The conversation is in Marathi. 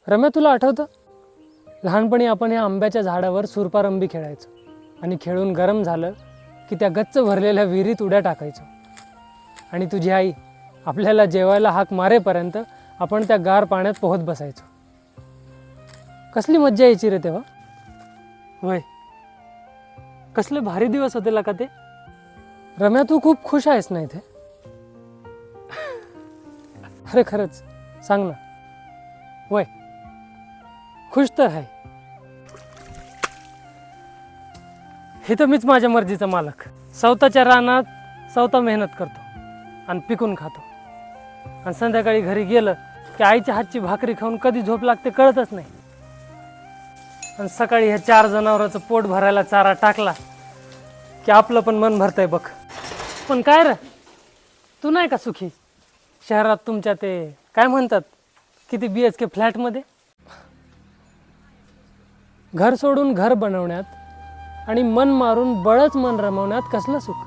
रम्या, तुला आठवतं लहानपणी आपण या आंब्याच्या झाडावर सुरपारंबी खेळायचो आणि खेळून गरम झालं की त्या गच्च भरलेल्या विहिरीत उड्या टाकायचो आणि तुझी आई आपल्याला जेवायला हाक मारेपर्यंत आपण त्या गार पाण्यात पोहत बसायचो. कसली मज्जा यायची रे तेव्हा. वय, कसले भारी दिवस होते का ते. रम्या, तू खूप खुश आहेस ना इथे. अरे खरंच सांग ना. वय, खुश तर आहे. हे तर मीच माझ्या मर्जीचा मालक. स्वतःच्या रानात स्वतः मेहनत करतो आणि पिकून खातो आणि संध्याकाळी घरी गेलं की आईच्या हातची भाकरी खाऊन कधी झोप लागते कळतच नाही. आणि सकाळी ह्या 4 जनावरांचं पोट भरायला चारा टाकला की आपलं पण मन भरतंय बघ. पण काय रे, तू नाही का सुखी शहरात तुमच्या ते काय म्हणतात किती BHK फ्लॅटमध्ये. घर सोडून घर बनवण्यात आणि मन मारून बळच मन रमवण्यात कसलं सुख.